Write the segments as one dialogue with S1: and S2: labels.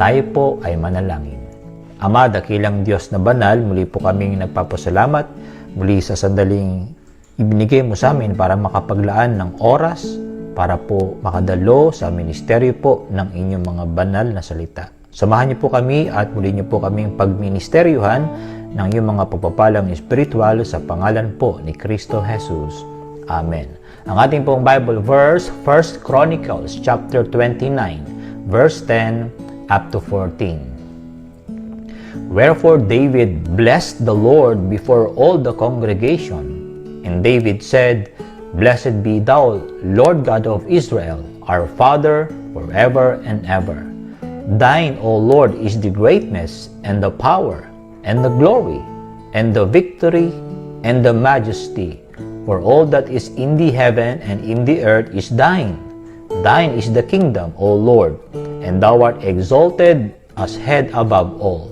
S1: Tayo po ay manalangin. Ama, dakilang Diyos na banal, muli po kaming nagpapasalamat muli sa sandaling ibinigay mo sa amin para makapaglaan ng oras para po makadalo sa ministeryo po ng inyong mga banal na salita. Samahan niyo po kami at muli niyo po kaming pagministeryuhan ng iyong mga pagpapalang espiritual sa pangalan po ni Kristo Jesus. Amen. Ang ating pong Bible verse, 1 Chronicles chapter 29, verse 10 up to 14. Wherefore David blessed the Lord before all the congregation. And David said, Blessed be thou, Lord God of Israel, our Father, forever and ever. Thine, O Lord, is the greatness, and the power, and the glory, and the victory, and the majesty. For all that is in the heaven and in the earth is thine. Thine is the kingdom, O Lord, and thou art exalted as head above all.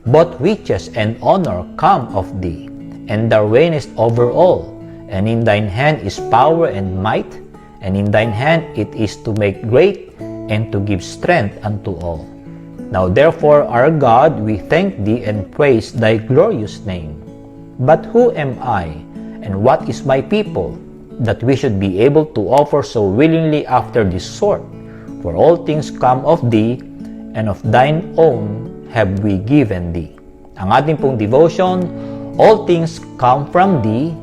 S1: Both riches and honor come of thee, and thou reignest over all. And in thine hand is power and might, and in thine hand it is to make great and to give strength unto all. Now therefore, our God, we thank thee and praise thy glorious name. But who am I, and what is my people, that we should be able to offer so willingly after this sort? For all things come of thee, and of thine own have we given thee. Ang ating pong devotion, all things come from thee,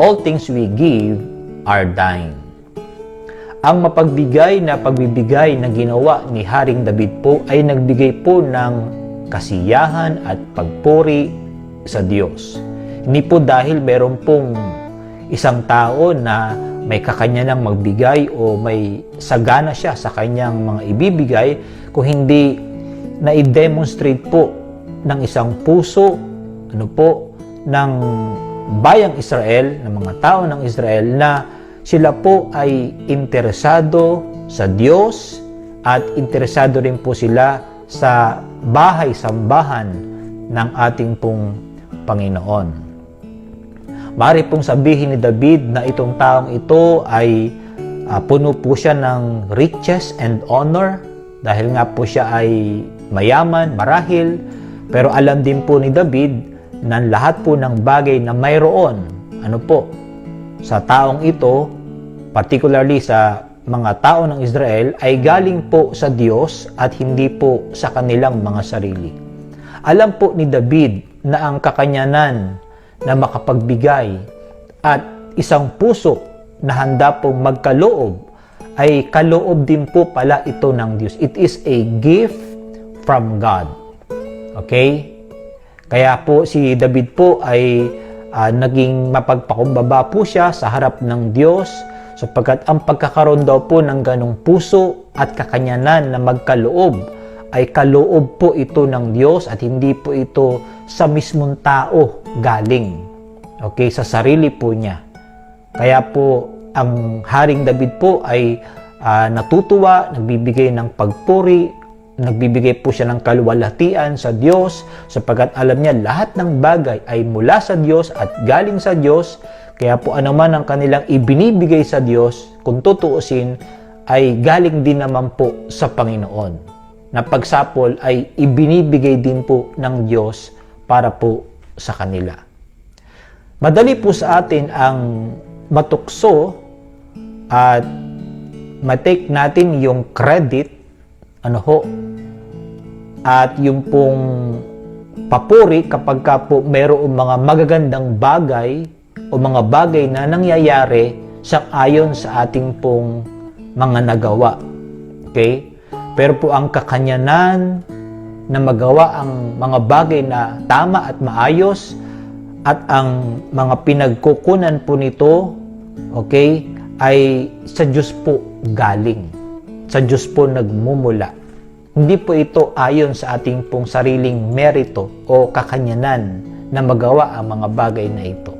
S1: all things we give are thine. Ang mapagbigay na pagbibigay na ginawa ni Haring David po ay nagbigay po ng kasiyahan at pagpuri sa Diyos. Hindi po dahil meron pong isang tao na may kakanya ng magbigay o may sagana siya sa kanyang mga ibibigay, kung hindi na i-demonstrate po ng isang puso, ng bayang Israel, ng mga tao ng Israel na sila po ay interesado sa Diyos at interesado rin po sila sa bahay-sambahan ng ating pong Panginoon. Maaari pong sabihin ni David na itong taong ito ay puno po siya ng riches and honor dahil nga po siya ay mayaman, marahil, pero alam din po ni David na lahat po ng bagay na mayroon, sa taong ito, particularly sa mga tao ng Israel, ay galing po sa Diyos at hindi po sa kanilang mga sarili. Alam po ni David na ang kakanyanan na makapagbigay at isang puso na handa pong magkaloob ay kaloob din po pala ito ng Diyos. It is a gift from God. Okay? Kaya po si David po ay naging mapagpakumbaba po siya sa harap ng Diyos sapagkat ang pagkakaroon daw po ng ganong puso at kakanyanan na magkaloob ay kaloob po ito ng Diyos at hindi po ito sa mismong tao galing. Okay? Sa sarili po niya. Kaya po ang Haring David po ay natutuwa, nagbibigay ng pagpuri, nagbibigay po siya ng kaluwalhatian sa Diyos sapagkat alam niya lahat ng bagay ay mula sa Diyos at galing sa Diyos. Kaya po anuman ang kanilang ibinibigay sa Diyos, kung tutuusin, ay galing din naman po sa Panginoon. Na pagsapol ay ibinibigay din po ng Diyos para po sa kanila. Madali po sa atin ang matukso at matake natin yung credit at yung pong papuri kapag ka po mayroong mga magagandang bagay o mga bagay na nangyayari sang-ayon sa ating pong mga nagawa. Okay? Pero po ang kakanyanan na magawa ang mga bagay na tama at maayos at ang mga pinagkukunan po nito, okay, ay sa Diyos po galing. Sa Diyos po nagmumula. Hindi po ito ayon sa ating pong sariling merito o kakanyanan na magawa ang mga bagay na ito.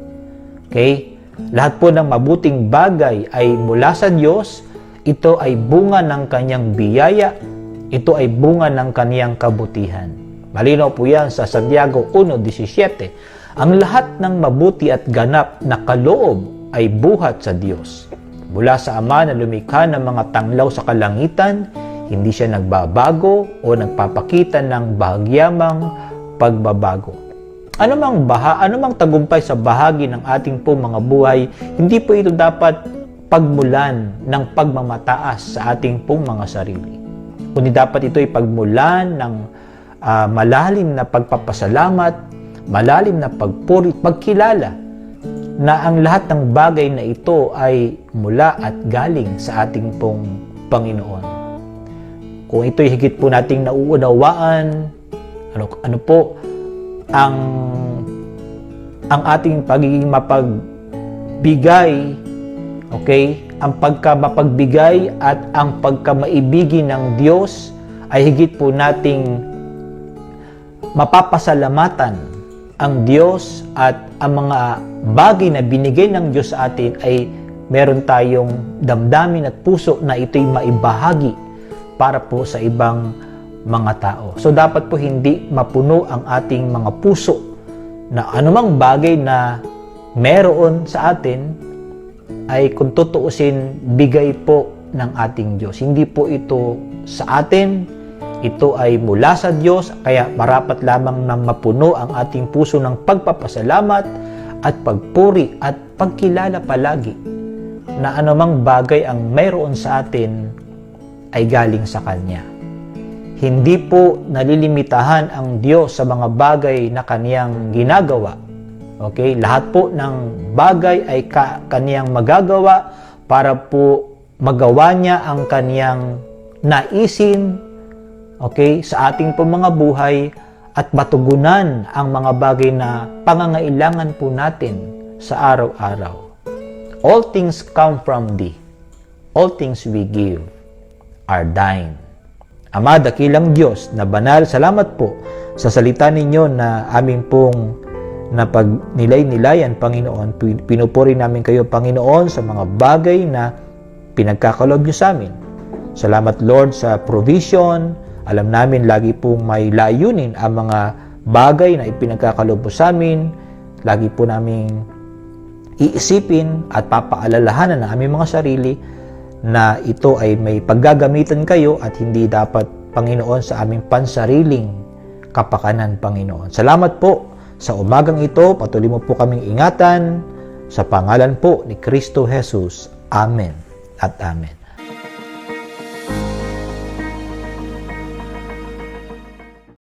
S1: Okay? Lahat po ng mabuting bagay ay mula sa Diyos. Ito ay bunga ng kanyang biyaya. Ito ay bunga ng kanyang kabutihan. Malinaw po yan sa Santiago 1:17. Ang lahat ng mabuti at ganap na kaloob ay buhat sa Diyos. Mula sa Ama na lumikha ng mga tanglaw sa kalangitan, Hindi siya nagbabago o nagpapakita ng bahagyamang pagbabago. Anumang tagumpay sa bahagi ng ating pong mga buhay, hindi po ito dapat pagmulan ng pagmamataas sa ating pong mga sarili. Kundi dapat ito ay pagmulan ng malalim na pagpapasalamat, malalim na pagpuri, pagkilala na ang lahat ng bagay na ito ay mula at galing sa ating pong Panginoon. Kung ito'y higit po nating nauunawaan, ano po ang ating pagiging mapagbigay, okay? Ang pagkamapagbigay at ang pagkamaibigin ng Diyos ay higit po nating mapapasalamatan ang Diyos at ang mga bagay na binigay ng Diyos sa atin ay meron tayong damdamin at puso na ito'y maibahagi para po sa ibang mga tao. So dapat po hindi mapuno ang ating mga puso na anumang bagay na meron sa atin ay kung tutuusin bigay po ng ating Diyos. Hindi po ito sa atin, ito ay mula sa Diyos, kaya marapat lamang na mapuno ang ating puso ng pagpapasalamat at pagpuri at pagkilala palagi na anumang bagay ang mayroon sa atin ay galing sa Kanya. Hindi po nalilimitahan ang Diyos sa mga bagay na Kaniyang ginagawa. Okay? Lahat po ng bagay ay Kaniyang magagawa para po magawa niya ang Kaniyang naisin, okay, sa ating po mga buhay at matugunan ang mga bagay na pangangailangan po natin sa araw-araw. All things come from Thee. All things we give are Thine. Ama, dakilang Diyos na banal, salamat po sa salita ninyo na aming pong napagnilay-nilayan, Panginoon. Pinupuri namin kayo, Panginoon, sa mga bagay na pinagkakalob niyo sa amin. Salamat, Lord, sa provision. Alam namin lagi pong may layunin ang mga bagay na ipinagkakalob po sa amin. Lagi po namin iisipin at papaalalahanan ng aming mga sarili na ito ay may paggagamitan kayo at hindi dapat, Panginoon, sa aming pansariling kapakanan, Panginoon. Salamat po sa umagang ito. Patuloy mo po kaming ingatan sa pangalan po ni Kristo Jesus. Amen at amen.